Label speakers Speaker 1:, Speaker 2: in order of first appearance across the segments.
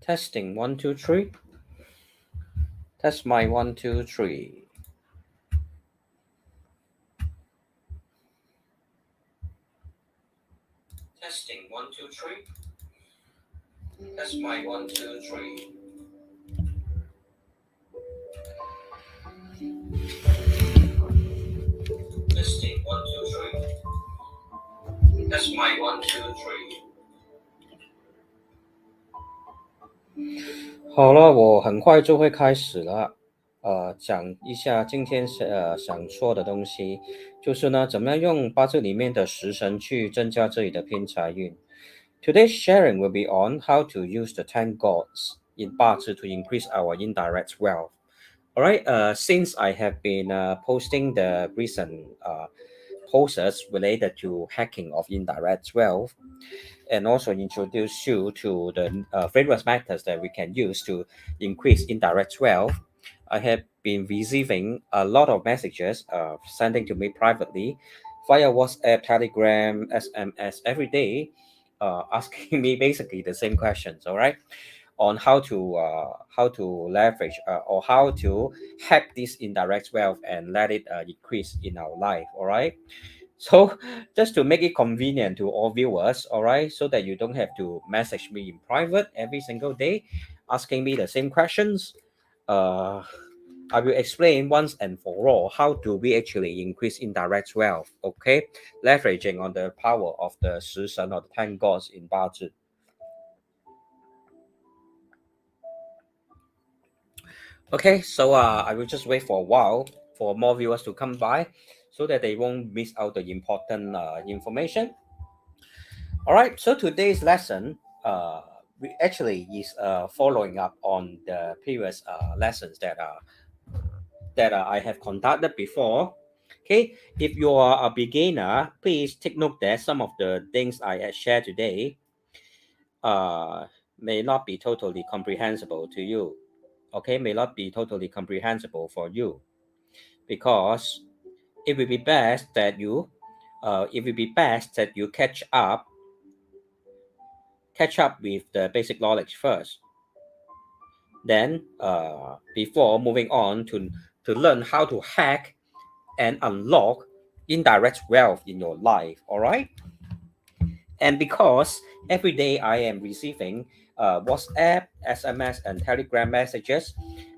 Speaker 1: Testing 1 2 3. Test my 1 2 3. Testing 1 2 3. Test my 1 2 3. Testing 1 2 3. Test my 1 2 3。好了，我很快就会开始了。讲一下今天想说的东西，就是呢，怎么样用八字里面的食神去增加自己的偏财运。Today's sharing will be on how to use the 10 gods in 八字 to increase our indirect wealth. All right. Since I have been posting the recent posts related to hacking of indirect wealth, and also introduce you to the various methods that we can use to increase indirect wealth. I have been receiving a lot of messages sending to me privately via WhatsApp, Telegram, SMS every day, asking me basically the same questions. All right, on how to leverage or how to hack this indirect wealth and let it increase in our life. All right. So just to make it convenient to all viewers, all right, so that you don't have to message me in private every single day, asking me the same questions. I will explain once and for all how do we actually increase indirect wealth, okay, leveraging on the power of the 食神 or the 10 gods in 八字. Okay, so I will just wait for a while for more viewers to come by so that they won't miss out the important information. All right, so today's lesson we actually is following up on the previous lessons that I have conducted before. Okay, if you are a beginner, please take note that some of the things I have shared today may not be totally comprehensible to you. Okay, may not be totally comprehensible for you because it will be best that you catch up with the basic knowledge first. Then, before moving on to learn how to hack and unlock indirect wealth in your life, all right? And because every day I am receiving WhatsApp, SMS, and Telegram messages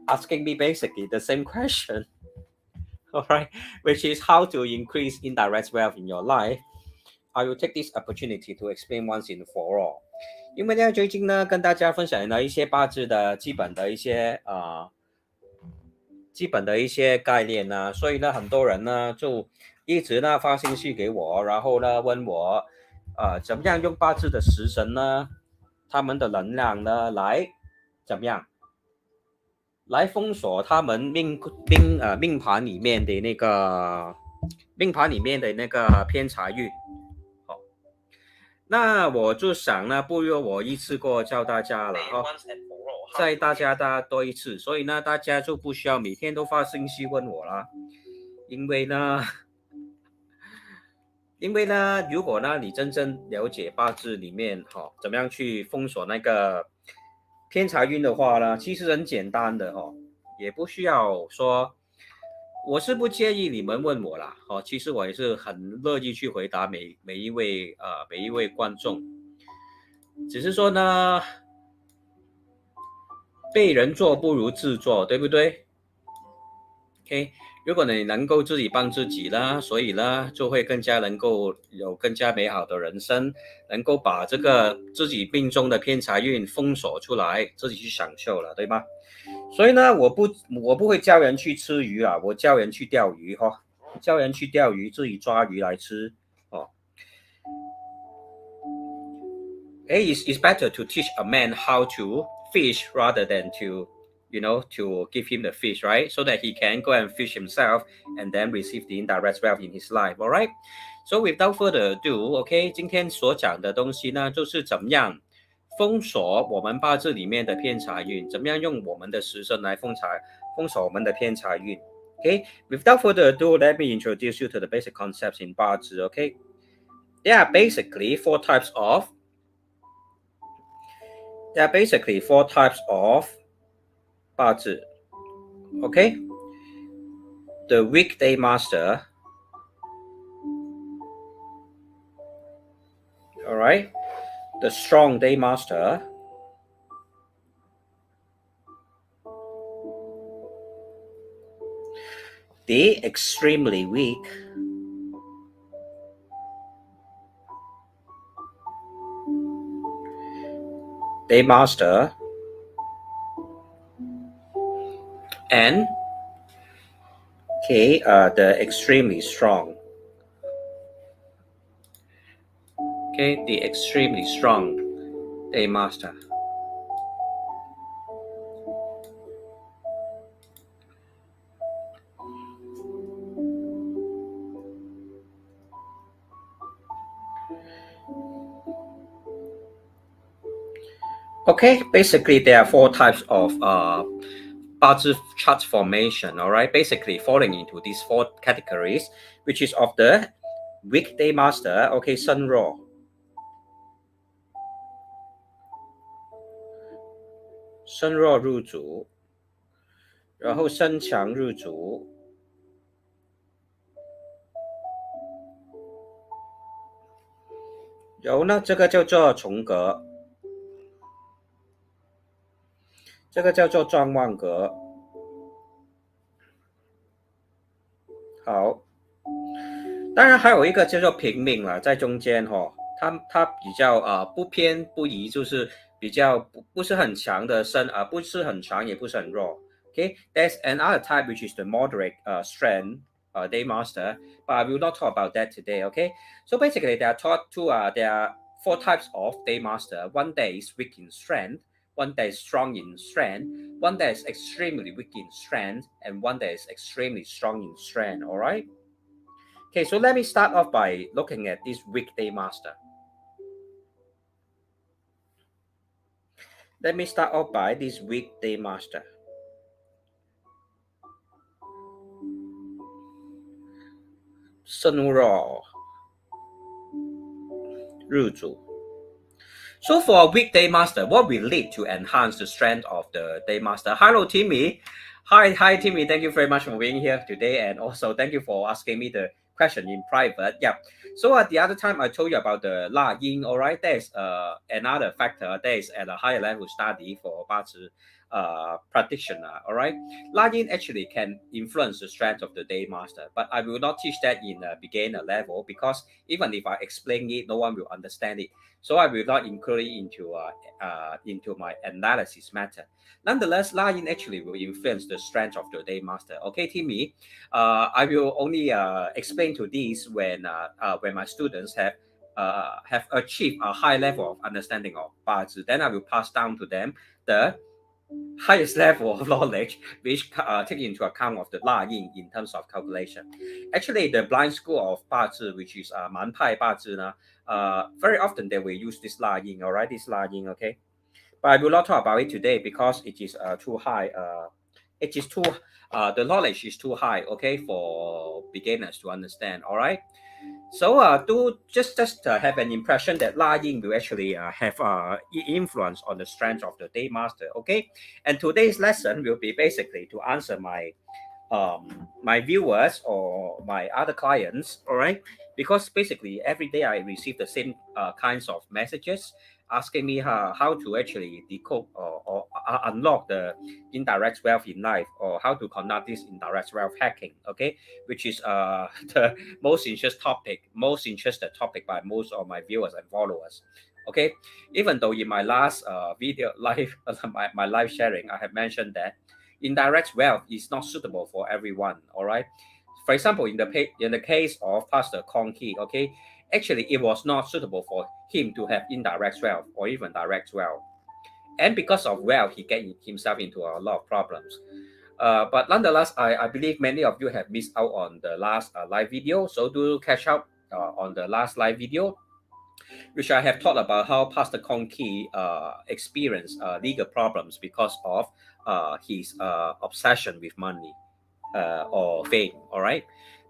Speaker 1: asking me basically the same question, all right, which is how to increase indirect wealth in your life. I will take this opportunity to explain once and for all. 因为呢，最近呢，跟大家分享了一些八字的基本的一些概念呢，所以呢，很多人呢就一直呢发信息给我，然后呢问我，怎么样用八字的食神呢，他们的能量呢来怎么样来封锁他们命盘里面的那个偏财运。好，那我就想呢，不如我一次过教大家了哈，再大家多一次，所以呢，大家就不需要每天都发信息问我啦，因为呢，如果呢你真正了解八字里面怎么样去封锁那个偏财运的话呢，其实很简单的也不需要说。我是不介意你们问我啦，其实我也是很乐意去回答每一位观众，只是说呢，被人做不如自做，对不对 ？OK， 如果你能够自己帮自己啦，所以呢，就会更加能够有更加美好的人生，能够把这个自己命中的偏财运封锁出来，自己去享受了，对吗？所以呢，我不会教人去吃鱼啊，我教人去钓鱼哈，教人去钓鱼，自己抓鱼来吃哦。It's better to teach a man how to fish rather than to give him the fish, right? So that he can go and fish himself and then receive the indirect wealth in his life, all right? So without further ado, OK， 今天所讲的东西呢，就是怎么样封锁我们八字里面的偏财运，怎么样用我们的食神来封锁我们的偏财运。Okay, without further ado, let me introduce you to the basic concepts in 八字. Okay, there are basically four types of There are basically 4 types of Bazi. Okay, the weekday master. All right, the strong day master, the extremely weak day master, and the extremely strong. Okay, the extremely strong day master. Okay, basically there are 4 types of Bazi chart formation. All right, basically falling into these 4 categories, which is of the weekday master. Okay, 身弱，身弱入主，然后身强入主，然后呢，这个叫做重格，这个叫做状望格。好，当然还有一个叫做平民了，在中间它比较不偏不倚，就是比较不是很强的不是很强也不是很弱。Okay, there's another type which is the moderate strength day master, but I will not talk about that today. Okay, so basically there are 4 types of day master. One that is weak in strength, one that is strong in strength, one that is extremely weak in strength, and one that is extremely strong in strength. All right. Okay, so let me start off by looking at this weekday master. Let me start off by this weekday master. 身弱入主。So for a weekday master, what will lead to enhance the strength of the day master? Hello, Timmy. Hi, Timmy. Thank you very much for being here today, and also thank you for asking me the question in private. Yeah. So at the other time, I told you about the La Yin. All right, there's another factor that is at a higher level study for Bazi practitioner. All right, La Yin actually can influence the strength of the day master, but I will not teach that in a beginner level because even if I explain it, no one will understand it. So I will not include it into my analysis method. Nonetheless, La Yin actually will influence the strength of the day master. Okay, Timmy, I will only explain to these when my students have achieved a high level of understanding of Bazi. Then I will pass down to them the highest level of knowledge, which take into account of the La Yin in terms of calculation. Actually, the blind school of Bazi, which is Manpai Bazi, very often they will use this La Yin, all right, this La Yin, okay? But I will not talk about it today because it is too high. It is too, the knowledge is too high, okay, for beginners to understand, all right? So to just have an impression that La Yin will actually have influence on the strength of the day master. Okay, and today's lesson will be basically to answer my viewers or my other clients. All right, because basically every day I receive the same kinds of messages asking me how to actually decode or unlock the indirect wealth in life, or how to conduct this indirect wealth hacking. Okay, which is the most interested topic by most of my viewers and followers. Okay, even though in my last video live my live sharing, I have mentioned that indirect wealth is not suitable for everyone. All right, for example, in the case of Pastor Kong Ki, okay, actually it was not suitable for him to have indirect wealth or even direct wealth, and because of wealth he get himself into a lot of problems. But nonetheless, I believe many of you have missed out on the last live video, so do catch up on the last live video, which I have talked about how Pastor Kong Ki experienced legal problems because of his obsession with money or fame. All right,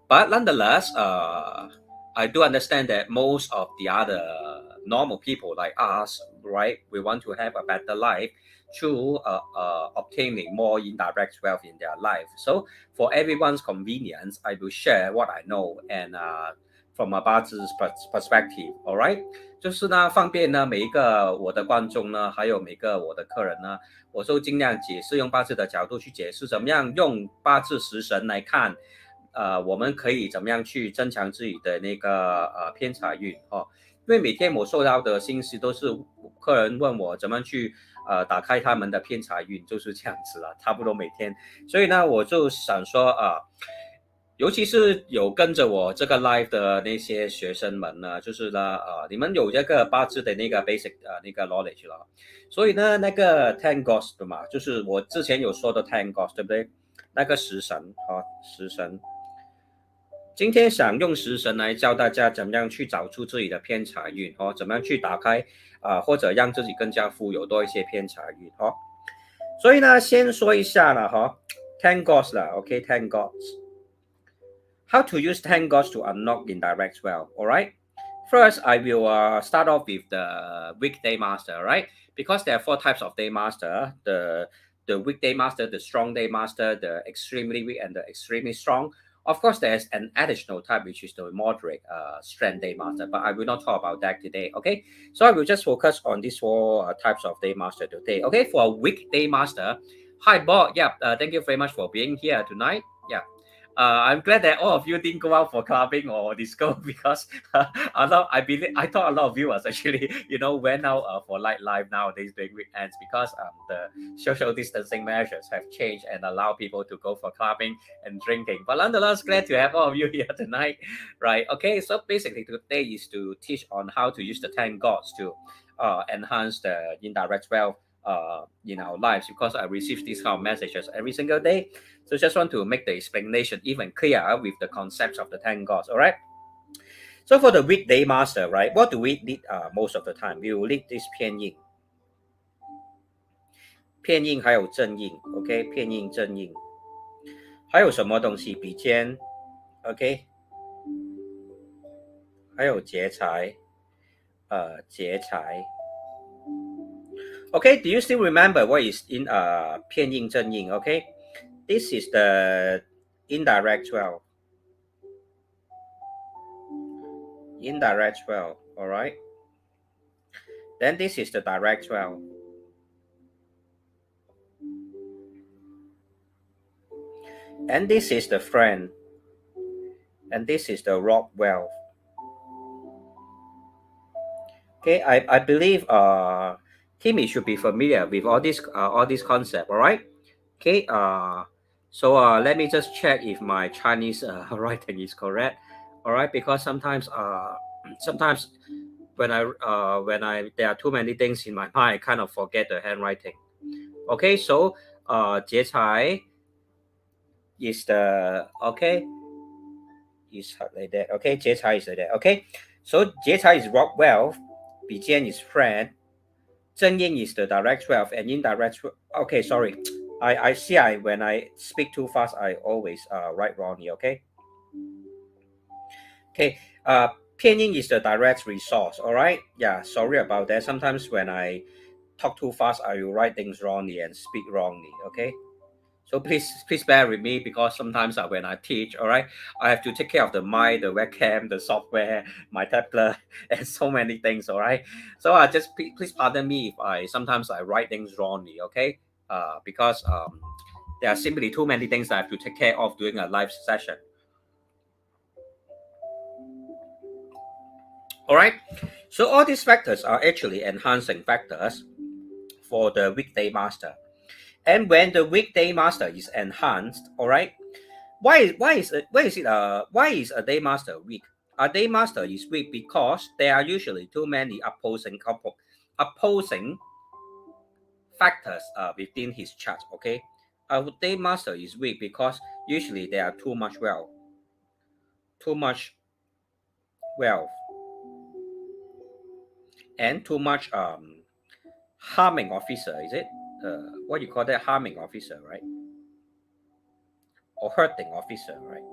Speaker 1: but nonetheless, I do understand that most of the other normal people like us, right? We want to have a better life through obtaining more indirect wealth in their life. So for everyone's convenience, I will share what I know and from a 八字 perspective, all right? 就是呢，方便呢每一个我的观众呢，还有每个我的客人呢，我都尽量解释用八字的角度去解释，怎么样用八字食神来看，我们可以怎么样去增强自己的那个偏财运哦。因为每天我收到的信息都是客人问我怎么去打开他们的偏财运，就是这样子了，差不多每天。所以呢，我就想说尤其是有跟着我这个 live 的那些学生们呢，就是呢，你们有这个八字的那个 basic 那个 knowledge 了，所以呢，那个 ten gods 对嘛，就是我之前有说的 ten gods 对不对？那个食神食神，今天想用食神来教大家怎么样去找出自己的偏财运怎么样去打开或者让自己更加富有，多一些偏财运所以呢，先说一下了ten gods 了 ，OK，ten gods。How to use 10 gods to unlock indirect wealth, all right? First, I will start off with the weekday master, right? Because there are 4 types of day master, the weekday master, the strong day master, the extremely weak, and the extremely strong. Of course, there's an additional type, which is the moderate strength day master, but I will not talk about that today, okay? So I will just focus on these 4 types of day master today, okay? For a weekday master, hi, Bob. Yeah, thank you very much for being here tonight. Yeah. I'm glad that all of you didn't go out for clubbing or disco because I thought a lot of viewers actually went out for live nowadays during weekends because the social distancing measures have changed and allow people to go for clubbing and drinking. But nonetheless, glad to have all of you here tonight, right? Okay, so basically today is to teach on how to use the 10 gods to enhance the indirect wealth in our lives, because I receive these kind of messages every single day. So just want to make the explanation even clearer with the concepts of the 10 gods, all right? So for the weekday master, right, what do we need most of the time? We will need this 偏印还有正印 ，OK， 偏印正印，还有什么东西？比肩 ，OK， 还有劫财，劫财。Okay, do you still remember what is in 偏印正印 ？Okay, this is the indirect wealth. Indirect wealth, all right. Then this is the direct wealth. And this is the friend. And this is the rock wealth. Okay, I believe Timmy should be familiar with all this concept, all right? Okay, so let me just check if my Chinese writing is correct, all right? Because sometimes when I there are too many things in my mind, I kind of forget the handwriting. Okay, so 劫财 is the is like that. Okay, 劫财 is like that. Okay, so 劫财 is rock wealth, 比肩 is friend, 正印 is the direct wealth, and indirect. Okay, sorry. I see when I speak too fast, I always write wrongly, okay? Okay, 偏印 is the direct resource, all right? Yeah, sorry about that. Sometimes when I talk too fast, I will write things wrongly and speak wrongly, okay? So please bear with me, because sometimes when I teach, all right, I have to take care of the mic, the webcam, the software, my tablet, and so many things, all right? So just please pardon me if sometimes I write things wrongly, okay? Because there are simply too many things I have to take care of during a live session. All right, so all these factors are actually enhancing factors for the weekday master. And when the weekday master is enhanced, all right, why is a day master weak? A day master is weak because there are usually too many opposing factors within his chart. Okay, a day master is weak because usually there are too much wealth, and too much harming officer. Is it what you call that, harming officer, right? Or hurting officer, right?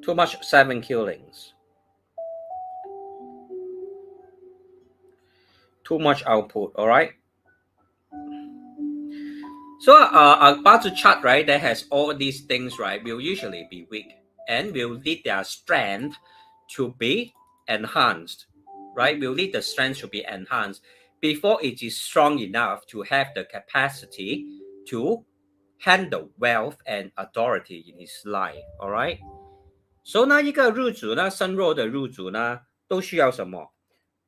Speaker 1: Too much 7 killings. Too much output, all right? So a Bazi chart, right, that has all these things, right, will usually be weak and will need their strength to be enhanced, right? Will need the strength to be enhanced before it is strong enough to have the capacity to handle wealth and authority in his life, all right? So 那一个日主呢，身弱的日主呢，都需要什么？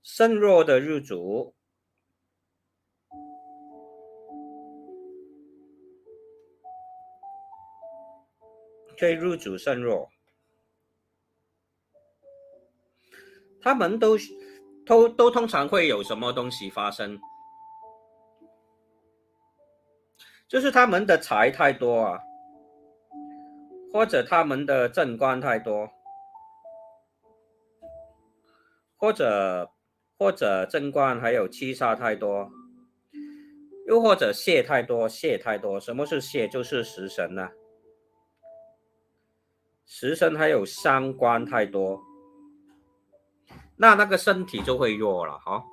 Speaker 1: 身弱的日主对日主身弱，他们都通常会有什么东西发生？就是他们的财太多啊，或者他们的正官太多，或者正官还有七杀太多，又或者泄太多，泄太多。什么是泄？就是食神啊，食神还有伤官太多，那个身体就会弱了哈。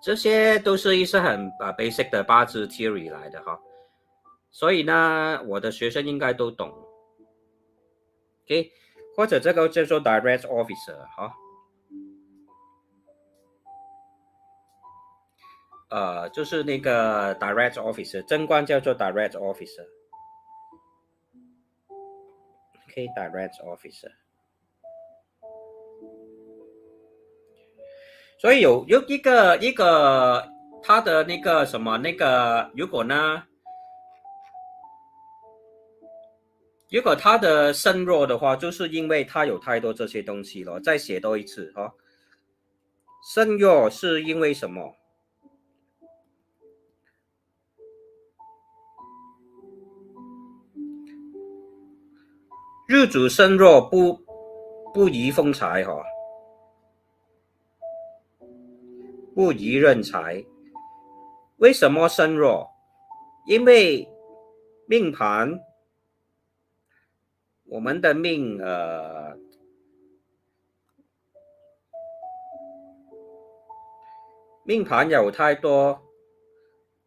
Speaker 1: 这些都是一些很basic 的八字 theory 来的哈，所以呢，我的学生应该都懂。OK， 或者这个叫做 direct officer 哈，就是那个 direct officer， 正官叫做 direct officer。OK，direct officer。所以有一个他的那个什么那个，如果他的身弱的话，就是因为他有太多这些东西了。再写多一次哈，身弱是因为什么？日主身弱不宜丰财哈，不宜任财。为什么身弱？因为命盘，我们的命命盘有太多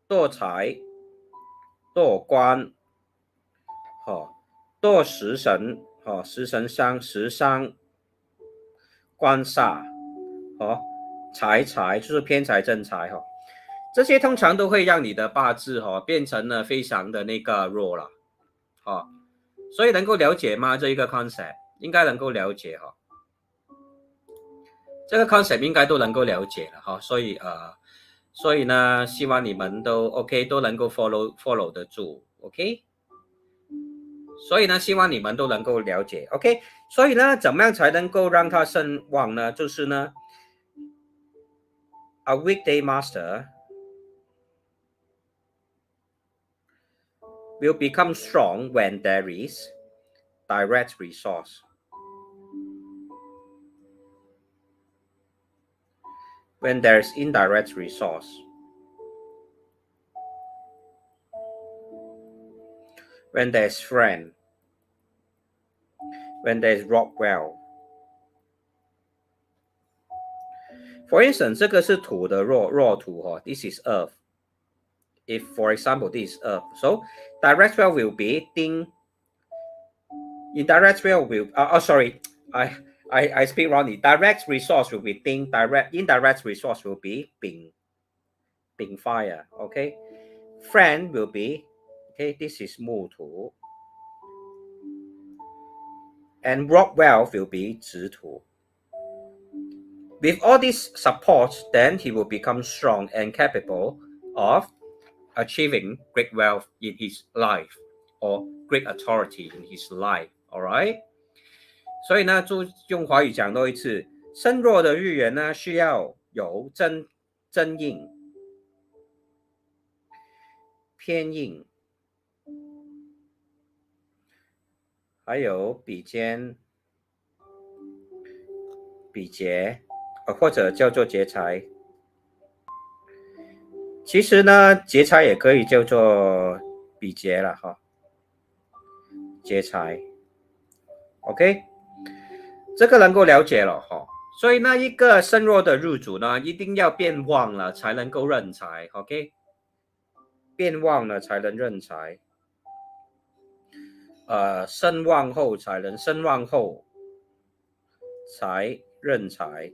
Speaker 1: 多财、多官，多食神，食神伤、食伤、官煞，财就是偏财正财哈，这些通常都会让你的八字变成了非常的那个弱了，所以能够了解吗？这一个 concept 应该能够了解哈，这个 concept 应该都能够了解了哈，所以呢，希望你们都 OK， 都能够 follow 得住 ，OK。所以呢，希望你们都能够了解 ，OK。所以呢，怎么样才能够让它身旺呢？就是呢 ，a weekday master will become strong when there is direct resource. When there's indirect resource. When there's friend. When there's rock well. For instance, 这个是土的弱土，this is earth. If, for example, this is earth. So, direct well will be ding. Indirect well will, sorry, I speak wrongly. Direct resource will be ding. Indirect resource will be bing fire. Okay. Friend will be, okay, this is 木土. And rock wealth will be 直土. With all this support, then he will become strong and capable of achieving great wealth in his life or great authority in his life. Alright? 所以呢，就用华语讲多一次，身弱的日元呢，需要有真印、偏印，还有比肩、比劫，或者叫做劫财。其实呢，劫财也可以叫做比劫了哈，劫财。OK， 这个能够了解了哈。所以那一个身弱的日主呢，一定要变旺了才能够任财。OK， 变旺了才能任财。身旺后才能身旺后才任财，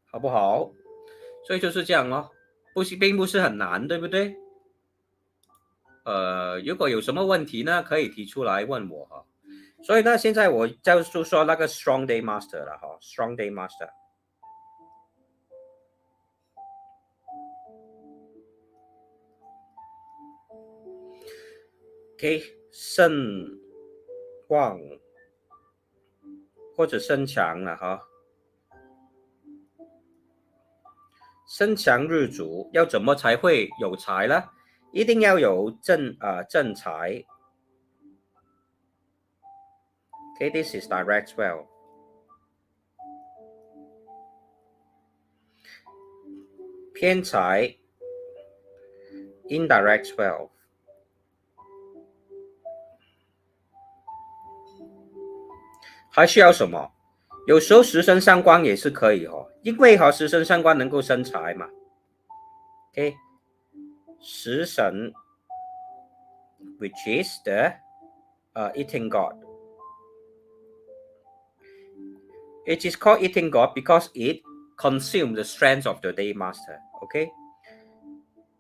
Speaker 1: 好不好？所以就是这样哦，并不是很难，对不对？如果有什么问题呢，可以提出来问我哈。所以呢，现在我就说那个 Strong Day Master 了哈 ，Strong Day Master。OK， 肾旺或者身强了哈。身强日主要怎么才会有财呢？一定要有正财。Okay, this is direct wealth. 偏财 indirect wealth。 还需要什么？有时候食神伤官也是可以哦，因为食神伤官能够生财嘛。OK， 食神 which is the eating god. It is called eating god because it consumes the strength of the day master. OK，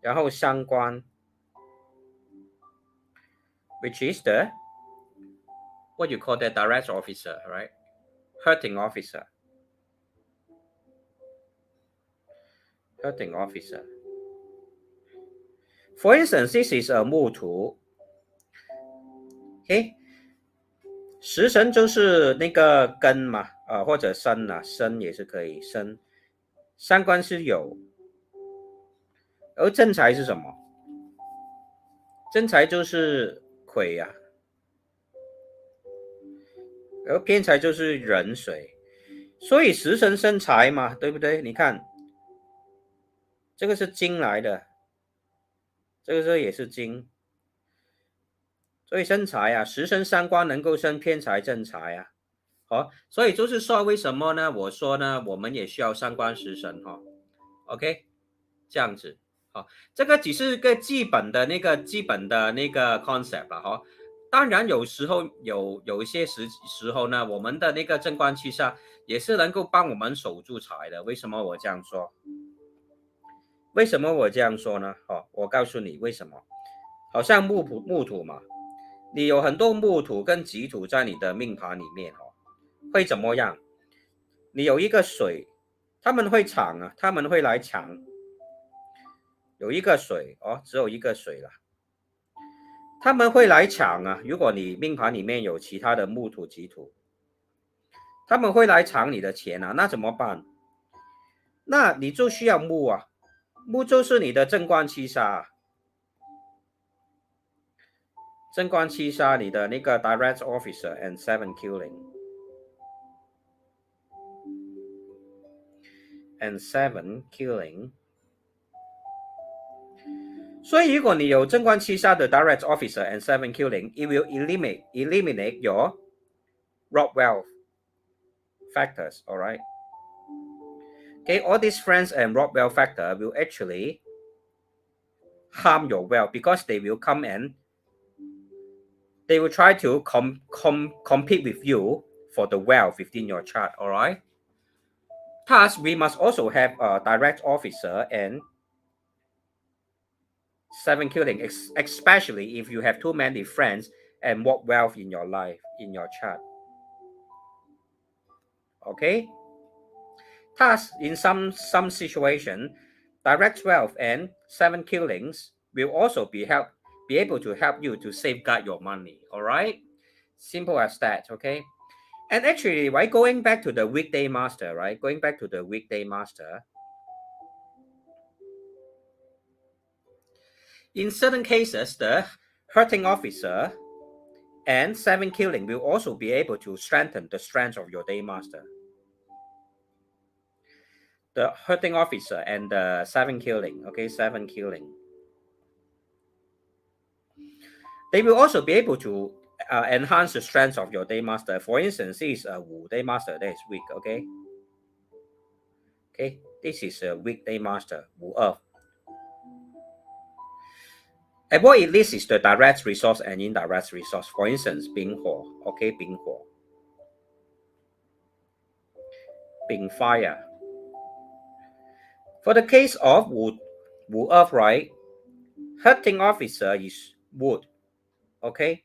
Speaker 1: 然后伤官 which is the what you call the direct officer, right? Hurting officer. Hurting officer. For instance, this is a 木土。OK， 食神就是那个根嘛，或者身啊，身也是可以身。伤官是有，而正财是什么？正财就是癸啊，而偏财就是壬水。所以食神生财嘛，对不对？你看，这个是金来的，这个也是金，所以生财啊，食神伤官能够生偏财正财啊。好，所以就是说为什么呢？我说呢，我们也需要伤官食神哈。OK， 这样子。好，这个只是个基本的那个concept 吧哈。当然有时候有一些时候呢，我们的那个正官七煞也是能够帮我们守住财的。为什么我这样说？为什么我这样说呢？我告诉你为什么。好像木土嘛，你有很多木土跟己土在你的命盘里面会怎么样？你有一个水，他们会抢啊，他们会来抢。有一个水只有一个水了，他们会来抢啊。如果你命盘里面有其他的木土己土，他们会来抢你的钱啊，那怎么办？那你就需要木啊，木就是你的正官七杀，正官七杀你的那个 direct officer and 7 killing and 7 killing。所以如果你有正官七杀的 direct officer and 7 killing, it will eliminate your rob wealth factors, all right? Okay, all these friends and rob wealth factor will actually harm your wealth because they will come and they will try to compete with you for the wealth within your chart, all right? Thus, we must also have a direct officer and 7 killing, especially if you have too many friends and what wealth in your life, in your chart. Okay? Thus, in some situation, direct wealth and 7 killings will also be able to help you to safeguard your money. All right? Simple as that. Okay? And actually, right, going back to the weekday master, right? Going back to the weekday master, in certain cases, the hurting officer and 7 killing will also be able to strengthen the strength of your day master. The hurting officer and the 7 killing, okay, 7 killing. They will also be able to enhance the strength of your day master. For instance, this is a Wu day master that is weak. Okay. Okay. This is a weak day master. Wu Earth. And what it lists is the direct resource and indirect resource. For instance, Bing Huo. Okay, Bing Huo. Bing Fire. For the case of Wu Earth, right? Hurting officer is wood. Okay.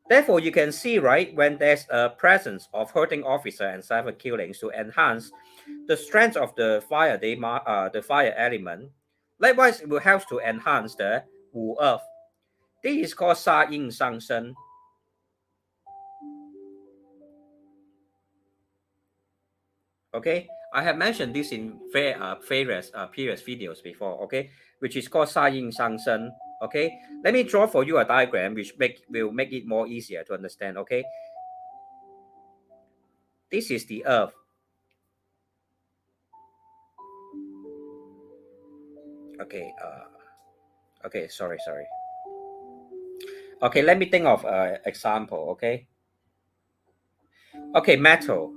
Speaker 1: Therefore, you can see, right, when there's a presence of hurting officer and cyber killings to enhance the strength of the the fire element. Likewise, it will help to enhance the Wu Earth. This is called Sa Yin Shang Shen. Okay, I have mentioned this in various previous videos before. Okay, which is called Sa Yin Shang Shen. Okay, let me draw for you a diagram which will make it more easier to understand. Okay, this is the Earth. Okay, okay, sorry. Okay, let me think of an example. Okay, metal.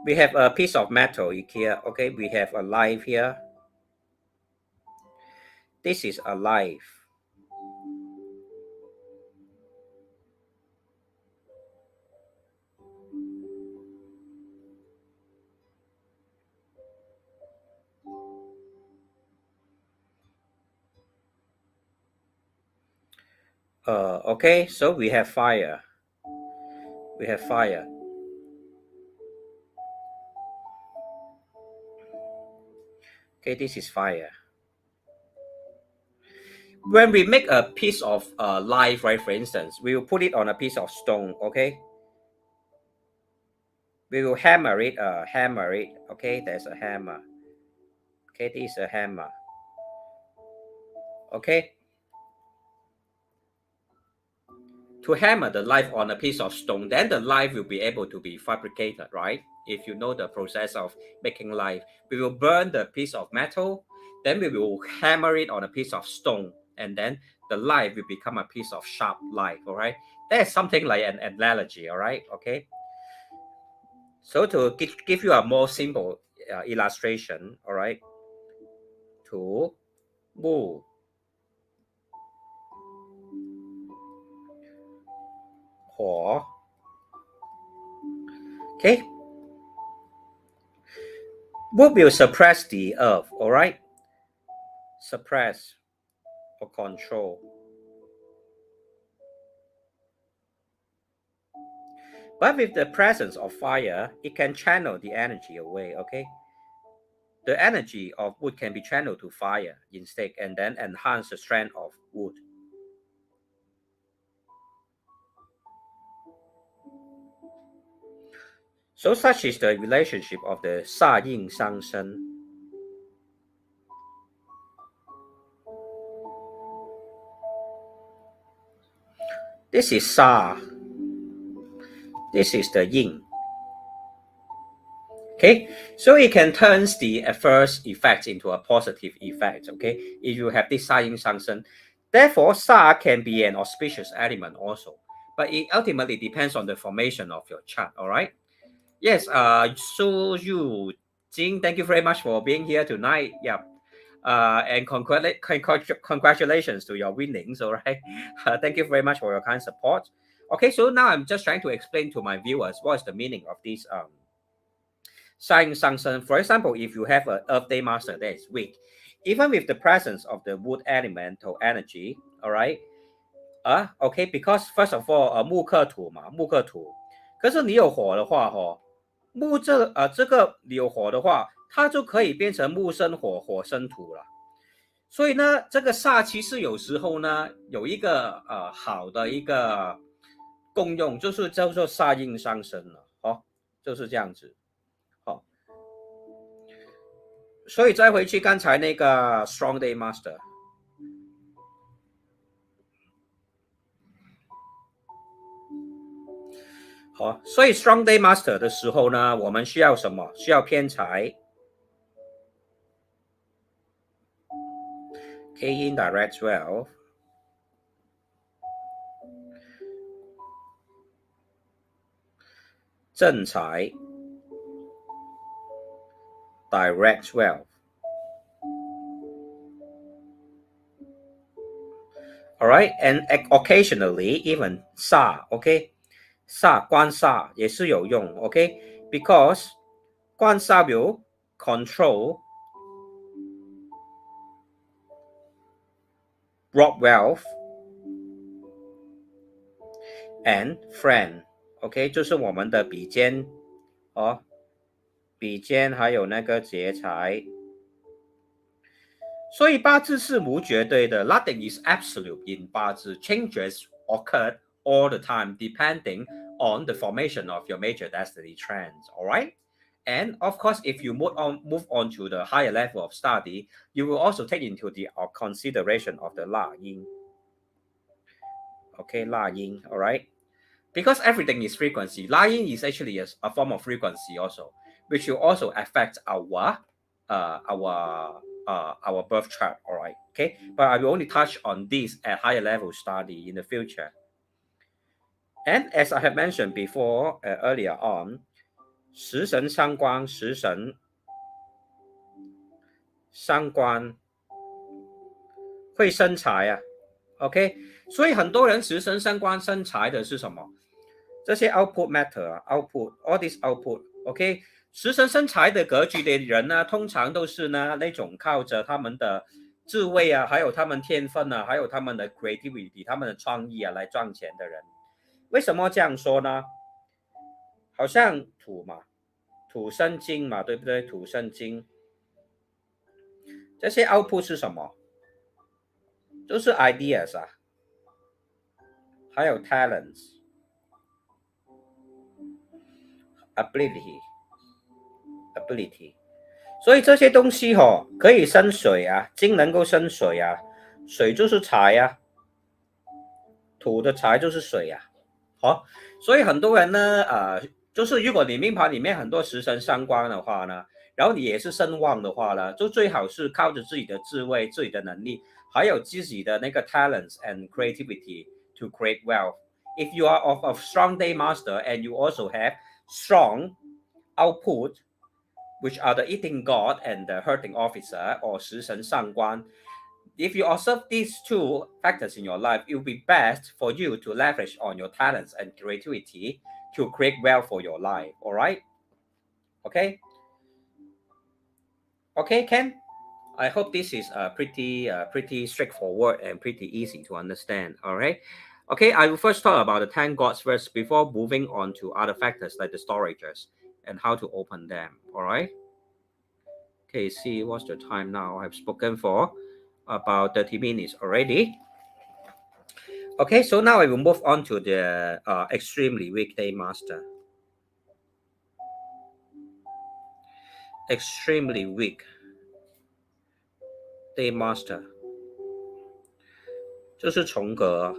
Speaker 1: We have a piece of metal here. Okay, we have a life here. This is a life. Okay, so we have fire. We have fire. Okay, this is fire. When we make a piece of life, right, for instance, we will put it on a piece of stone. Okay, we will hammer it. Okay, there's a hammer. Okay, this is a hammer. Okay, to hammer the life on a piece of stone, then the life will be able to be fabricated, right? If you know the process of making life, we will burn the piece of metal, then we will hammer it on a piece of stone, and then the life will become a piece of sharp life, all right? That is something like an analogy, all right? Okay. So to give you a more simple illustration, all right, to move or okay, wood will suppress the earth, all right, suppress or control. But with the presence of fire, it can channel the energy away, okay? The energy of wood can be channeled to fire instead and then enhance the strength of wood. So such is the relationship of the Sa Yin Shang Shen. This is Sa. This is the Yin. Okay, so it can turn the adverse effect into a positive effect. Okay, if you have this Sa Yin Shang Shen, therefore Sa can be an auspicious element also, but it ultimately depends on the formation of your chart. All right. Yes. So you, Jing, thank you very much for being here tonight. Yeah. And congratulations to your winnings. All right. Thank you very much for your kind support. Okay, so now I'm just trying to explain to my viewers what is the meaning of this sign function. For example, if you have an Earth Day Master that is weak, even with the presence of the wood elemental energy, all right, OK， because first of all，木克土嘛，木克土，可是你有火的话，这个你有火的话，它就可以变成木生火，火生土了。所以呢，这个煞其实有时候呢，有一个好的一个功用，就是叫做煞印上升了，就是这样子。所以再回去刚才那个 Strong Day Master，好，所以 Strong Day Master 的时候呢，我们需要什么？需要偏财 ，K Indirect Wealth，正财 direct wealth. Alright, and occasionally even 煞 OK 煞官煞也是有用 OK because 官煞 will control broad wealth and friend OK 就是我们的比肩比肩还有那个劫财，所以八字是无绝对的 nothing is absolute in 八字 changes occur all the time depending on the formation of your major destiny trends. Alright, and of course if you move on to the higher level of study, you will also take into the consideration of the 辣音 okay 辣音 alright, because everything is frequency. 辣音 is actually a form of frequency also, which will also affect our birth chart. All right, okay, but I will only touch on this at higher level study in the future. And as I have mentioned before earlier on, 食神伤官，食神伤官会生财啊。OK， 所以很多人食神伤官生财的是什么？这些 output matter output all this output OK， 食神生财的格局的人呢，通常都是呢那种靠着他们的智慧啊，还有他们天分啊，还有他们的 creativity 他们的创意啊来赚钱的人。为什么这样说呢？好像土嘛，土生金嘛，对不对？土生金，这些 output 是什么？就是 ideas 啊，还有 talents ability， 所以这些东西可以生水啊，金能够生水啊，水就是财啊，土的财就是水啊。好，所以很多人呢，就是如果你命盘里面很多食神伤官的话呢，然后你也是身旺的话呢，就最好是靠着自己的智慧、自己的能力，还有自己的那个 talents and creativity to create wealth. If you are of a strong day master and you also have strong output, which are the eating god and the hurting officer or 食神上官, if you observe these two factors in your life, it will be best for you to leverage on your talents and creativity to create wealth for your life. All right? Okay? Okay, Ken? I hope this is pretty straightforward and pretty easy to understand. All right? Okay, I will first talk about the 10 gods first before moving on to other factors like the storages and how to open them. All right? Okay, see what's the time now. I've spoken for about 30 minutes already. Okay, so now I will move on to the extremely weak day master. Extremely weak day master 就是重格。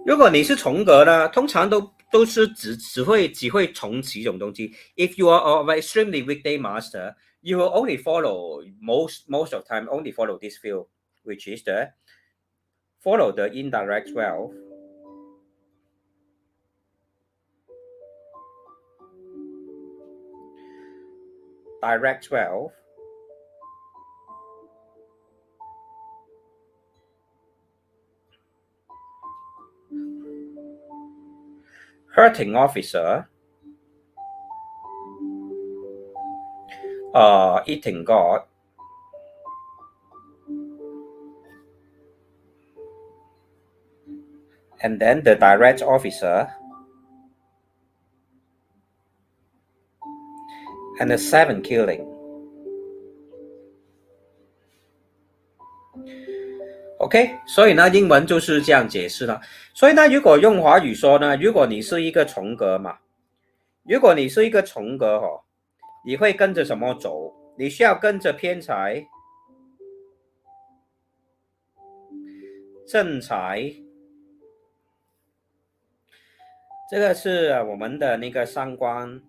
Speaker 1: 如果你是重格呢，通常都是只会重几种东西。If you are of extremely weak day master, you will only follow most of time only follow this field, which is the follow the indirect wealth, direct wealth, hurting officer, eating god, and then the direct officer, and the 7 killing. OK， 所以呢，英文就是这样解释了。所以呢，如果用华语说呢，如果你是一个重格嘛，如果你是一个重格你会跟着什么走？你需要跟着偏财、正财，这个是我们的那个三官，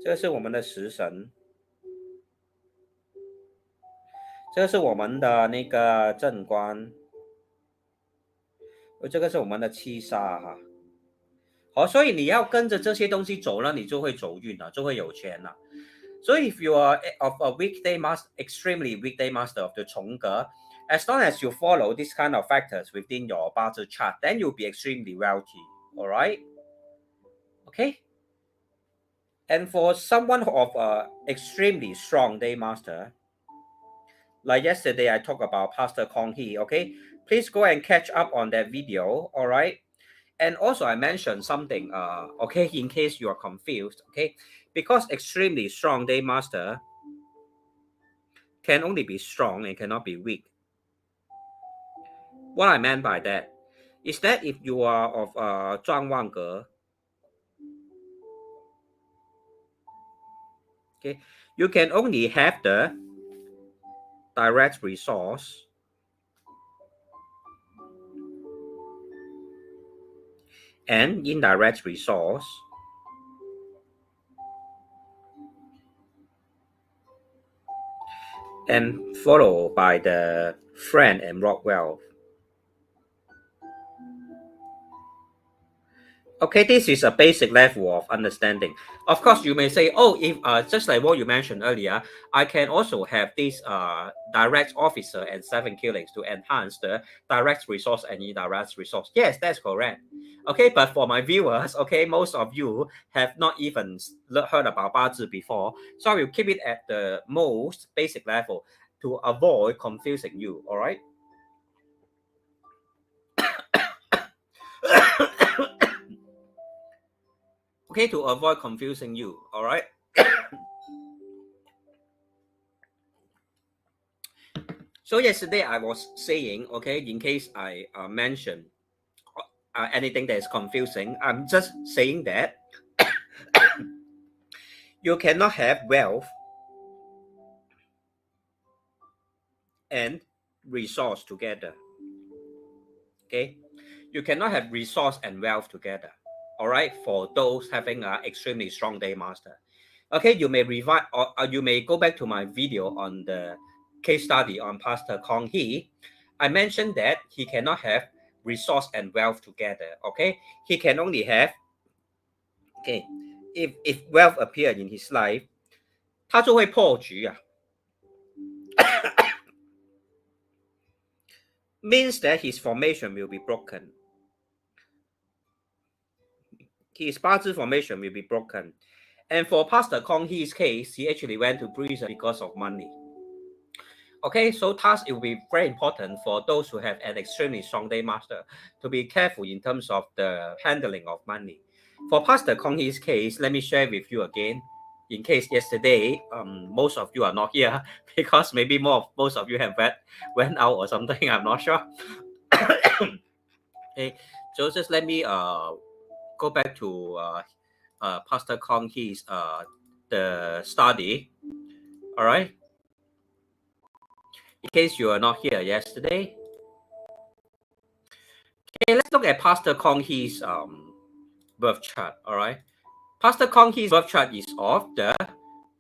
Speaker 1: 这个是我们的食神，这个是我们的那个正官，这个是我们的七杀哈。好，所以你要跟着这些东西走呢，你就会走运了，就会有钱了。So if you are of a weekday master, extremely weekday master of the 重格, as long as you follow this kind of factors within your Bazi chart, then you'll be extremely wealthy. All right? Okay? And for someone of a extremely strong day master, like yesterday I talked about Pastor Kong Hee, okay? Please go and catch up on that video, all right? And also I mentioned something, okay, in case you are confused, okay? Because extremely strong day master can only be strong and cannot be weak. What I meant by that is that if you are of 状望格, okay, you can only have the direct resource and indirect resource and followed by the friend and rock wealth. Okay, this is a basic level of understanding. Of course, you may say, oh, if just like what you mentioned earlier, I can also have this direct officer and 7 killings to enhance the direct resource and indirect resource. Yes, that's correct. Okay, but for my viewers, okay, most of you have not even heard about Bazi before, so I will keep it at the most basic level to avoid confusing you. All right. Okay, to avoid confusing you. All right. So yesterday I was saying, okay, in case I mention anything that is confusing, I'm just saying that you cannot have wealth and resource together. Okay, you cannot have resource and wealth together. All right, for those having an extremely strong day master. Okay, you may revise or you may go back to my video on the case study on Pastor Kong Hee. I mentioned that he cannot have resource and wealth together. Okay, he can only have, okay, if wealth appeared in his life, 他就会破局啊。Means that his formation will be broken. His Bazi formation will be broken. And for Pastor Kong Hee's case, he actually went to prison because of money. Okay, so thus it will be very important for those who have an extremely strong day master to be careful in terms of the handling of money. For Pastor Kong Hee's case, let me share with you again. In case yesterday, most of you are not here because maybe most of you have went out or something. I'm not sure. Okay, so just let me go back to Pastor Kong Hee's the study. All right. In case you are not here yesterday. Okay, let's look at Pastor Kong Hee's birth chart. All right. Pastor Kong Hee's birth chart is of the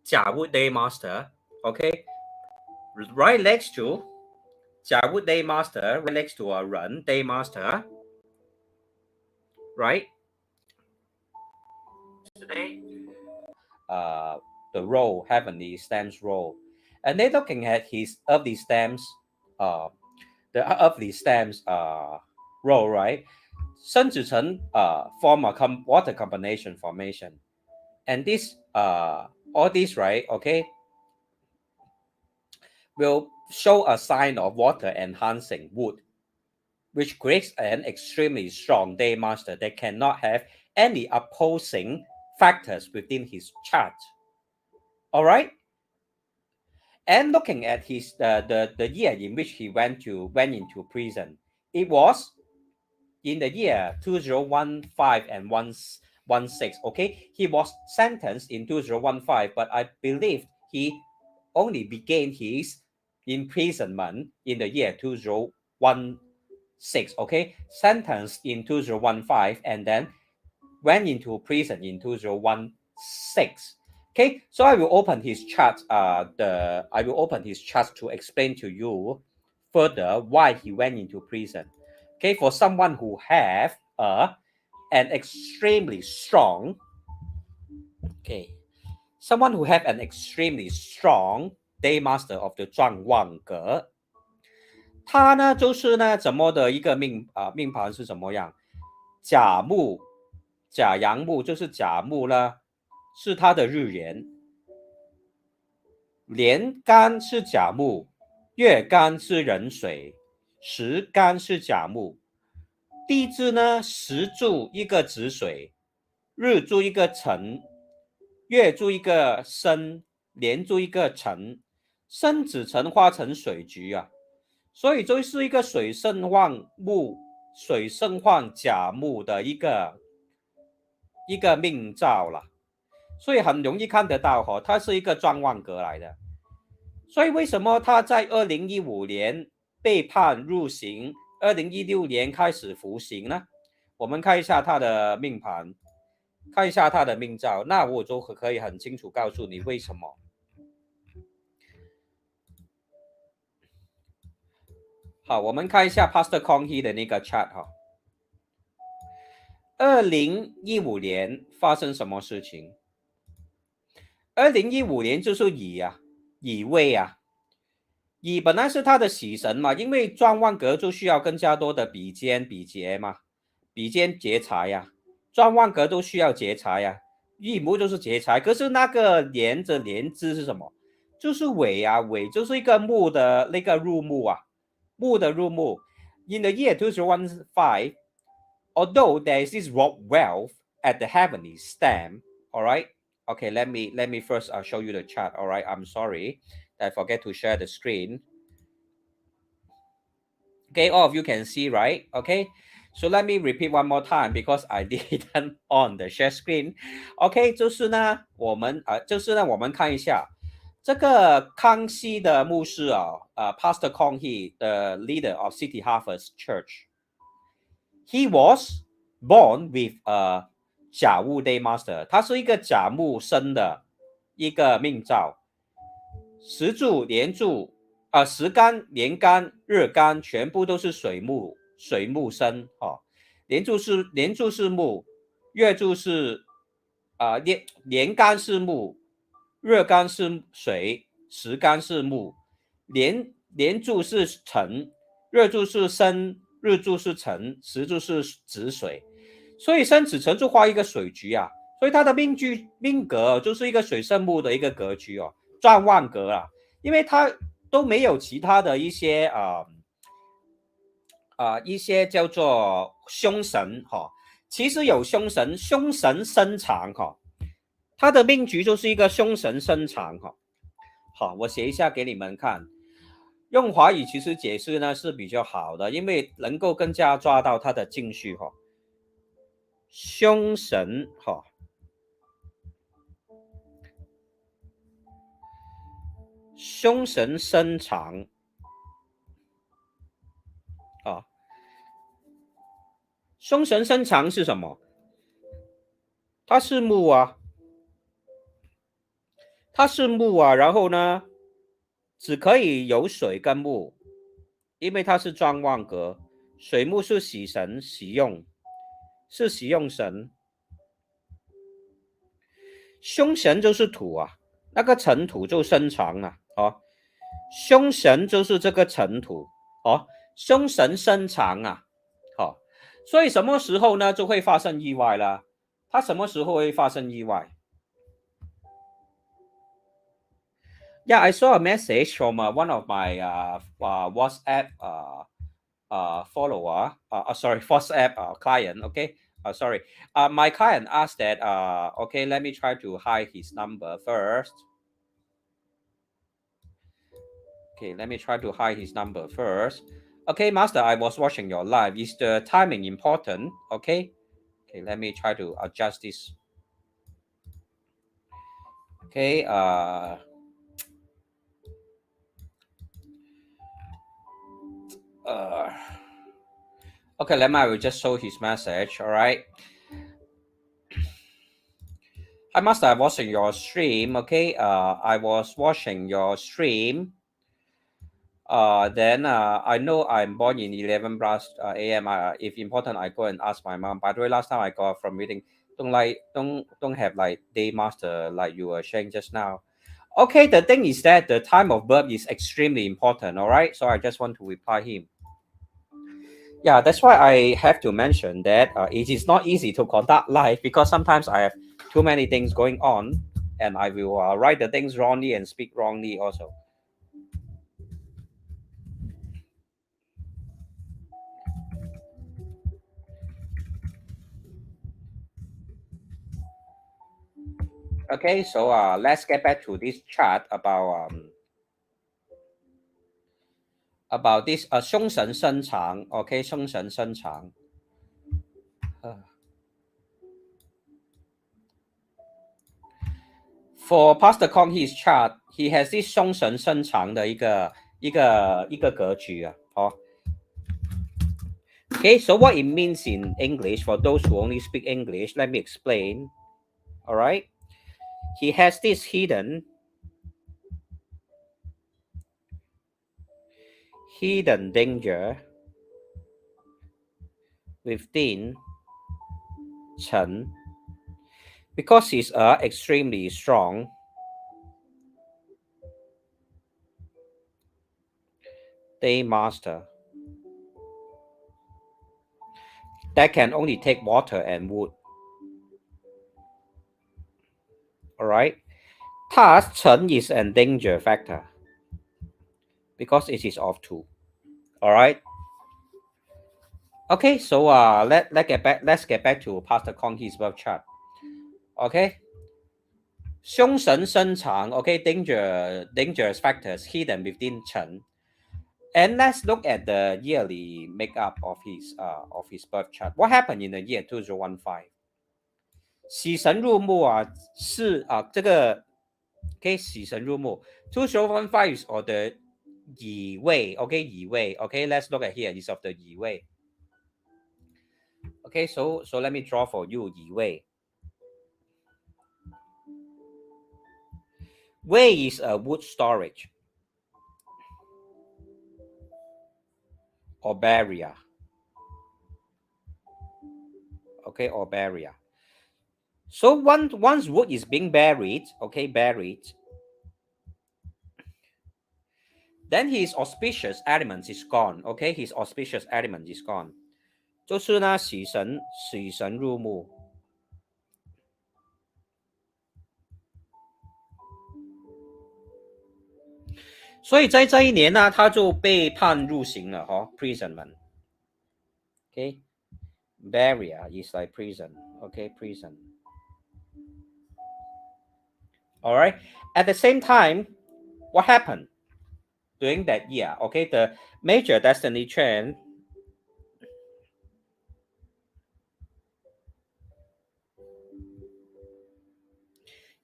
Speaker 1: Jiawu Day Master. Okay. Right next to Jiawu Day Master, right next to a Ren Day Master. Right. Today, the role, heavenly stems role. And they're looking at his earthly stems, the earthly stems role, right? 生子层 form a water combination formation. And this all this, right, okay, will show a sign of water enhancing wood, which creates an extremely strong day master that cannot have any opposing factors within his chart. All right. And looking at his the year in which he went into prison, it was in the year 2015 and 116. Okay, he was sentenced in 2015, but I believe he only began his imprisonment in the year 2016. Okay, sentenced in 2015 and then went into prison in 2016. Okay, so I will open his chart. I will open his chart to explain to you further why he went into prison. Okay, for someone who have an extremely strong, okay, someone who have an extremely strong day master of the 状旺格，他呢就是呢怎么的一个命盘是怎么样？甲木、甲阳木就是甲木呢，是他的日元，年干是甲木，月干是壬水，时干是甲木，地支呢时柱一个子水，日柱一个辰，月柱一个申，年柱一个辰，申子辰化成水局啊，所以就是一个水生旺木、水生旺甲木的一个命兆了，所以很容易看得到它是一个状旺格来的。所以为什么他在2015年被判入刑，2016年开始服刑呢？我们看一下他的命盘，看一下他的命兆，那我就可以很清楚告诉你为什么。好，我们看一下 Pastor Kong Hee 的那个 chat 哈。2015年发生什么事情？2015年就是乙啊，乙未啊。乙本来是他的喜神嘛，因为状旺格就需要更加多的比肩比劫嘛，比肩劫财呀，状旺格都需要劫财呀，乙木就是劫财，可是那个连着连支是什么？就是尾啊，尾就是一个木的那个入木啊，木的入木。In the year 2015, although there is this rock wealth at the heavenly stem, all right. Okay, let me first show you the chart. All right, I'm sorry. I forget to share the screen. Okay, all of you can see, right? Okay, so let me repeat one more time because I didn't on the share screen. OK， 就是呢，我们看一下这个康熙的牧师啊，Pastor Kong Hee, the leader of City Harvest Church. He was born with a 甲戊 day master， 他是一个甲木生的一个命兆。时柱、年柱时干、年干、日干全部都是水木生年柱是木，月柱是年干是木，日干是水，时干是木，年柱是辰，月柱是申，日柱是辰，时柱是子水，所以申子辰就画一个水局啊，所以他的命格就是一个水生木的一个格局哦。状旺格啊，因为它都没有其他的一些一些叫做凶神其实有凶神生藏它的命局就是一个凶神生藏好，我写一下给你们看。用华语其实解释呢是比较好的，因为能够更加抓到它的情绪凶神凶神生藏凶神生藏是什么？它是木啊，然后呢，只可以有水跟木，因为它是状旺格，水木是喜神，喜用神，凶神就是土啊，那个尘土就生藏了凶神就是这个尘土凶神生藏啊所以什么时候呢就会发生意外了？它什么时候会发生意外？Yeah, I saw a message from one of my WhatsApp follower. Sorry, WhatsApp client. Okay. Sorry. My client asked that. Okay, let me try to hide his number first. Okay, let me try to hide his number first. Okay, Master, I was watching your live. Is the timing important? Okay. Okay, let me try to adjust this. Okay. Okay, let me I will just show his message. All right. I must have watching your stream. Okay. I was watching your stream. Then I know I'm born in 11 plus a.m. If important, I go and ask my mom. By the way, last time I got from meeting, don't have like day master like you were sharing just now. Okay, the thing is that the time of birth is extremely important. All right, so I just want to reply him. Yeah, that's why I have to mention that it is not easy to conduct life because sometimes I have too many things going on, and I will write the things wrongly and speak wrongly also. Okay, so let's get back to this chart about this 凶神生长. Okay, 凶神生长. For Pastor Kong, his chart, he has this 凶神生长的一个格局啊。哦 Okay, so what it means in English for those who only speak English, let me explain. All right, he has this hidden danger within Chen because he's extremely strong day master that can only take water and wood. All right, thus Chen is a danger factor because it is off two. All right. Okay, so let's get back to Pastor Kong his birth chart. Okay, 凶神生长. Okay, dangerous factors hidden within Chen. And let's look at the yearly makeup of his birth chart. What happened in the year 2015? 喜神入墓啊，是这个 OK 喜神入墓 2015 is of the 乙未 OK 乙未 OK let's look at here is of the 乙未 OK so let me draw for you 乙未 Wei is a wood storage or barrier. Okay, or barrier. So once wood is being buried, okay, buried, then his auspicious element is gone. Okay, his auspicious element is gone. 就是呢，喜神入墓。所以在这一年呢，他就被判入刑了，imprisonment. Okay, barrier is like prison. Okay, prison. All right. At the same time, what happened during that year? Okay, the major destiny trend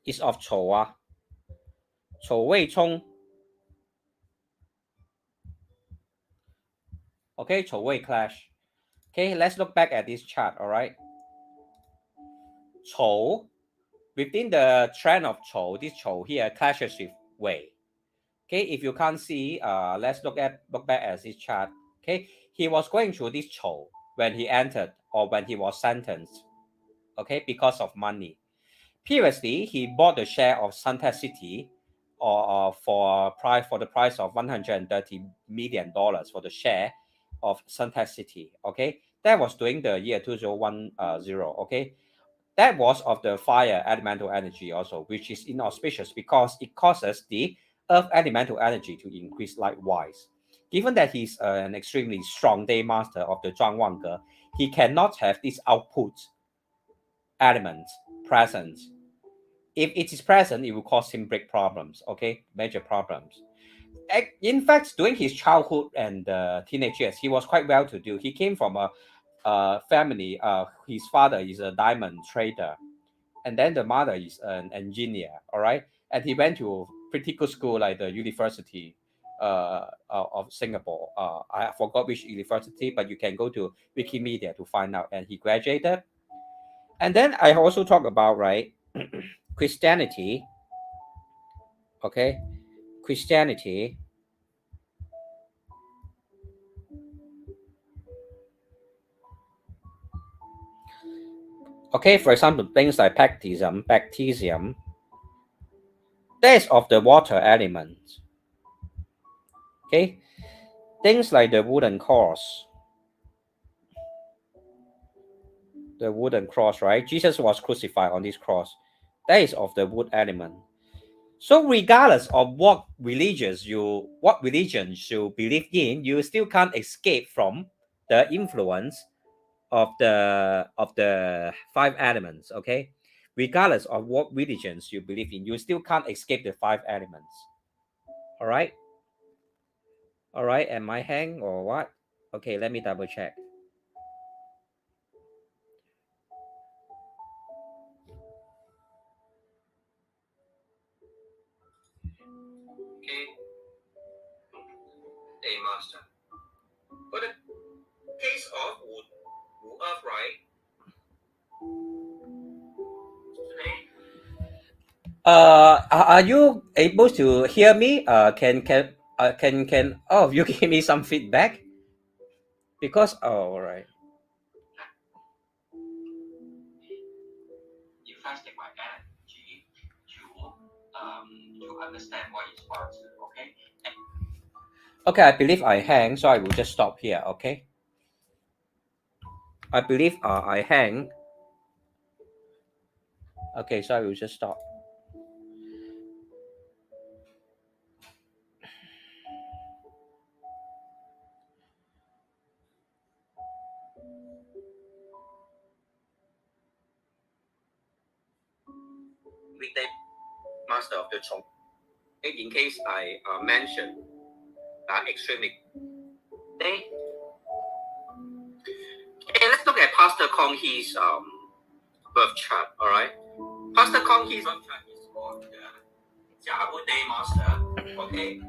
Speaker 1: is of 丑啊，丑未冲。Okay, 丑未 clash. Okay, let's look back at this chart. All right, 丑 within the trend of 丑, this 丑 here clashes with Wei. Okay, if you can't see, let's look back at this chart. Okay, he was going through this 丑 when he entered or when he was sentenced. Okay, because of money. Previously, he bought the share of Suntec City for the price of $130 million for the share of Suntec City. Okay, that was during the year 2010. Okay, that was of the fire elemental energy also, which is inauspicious because it causes the earth elemental energy to increase likewise. Given that he's an extremely strong day master of the Zhuang Wangge, he cannot have this output element present. If it is present, it will cause him big problems, okay, major problems. In fact, during his childhood and teenage years, he was quite well to do. He came from a family. His father is a diamond trader, and then the mother is an engineer. All right, and he went to pretty good school like the University of Singapore. I forgot which university, but you can go to Wikimedia to find out. And he graduated. And then I also talk about right Christianity. Okay, Christianity Okay, for example, things like bactesium, that is of the water element. Okay, things like the wooden cross, right? Jesus was crucified on this cross. That is of the wood element. So regardless of what religions you believe in, you still can't escape from the influence of the five elements. Okay, regardless of what religions you believe in, you still can't escape the five elements. All right. All right. Am I hang or what? Okay, let me double check. Okay. Hey, master. For the case of wood earth, right? Are you able to hear me? Can oh, you give me some feedback? Because all right. You first take my energy to understand what is Bazi, okay? Okay, I believe I hang, so I will just stop here, okay? I believe I hang. Okay, so I will just stop. Weekday master of the Chong. In case I mention extremely. Okay, let's look at Pastor Kong Hee's birth chart, all right? Pastor Kong Hee's birth chart is called the Day Master, okay?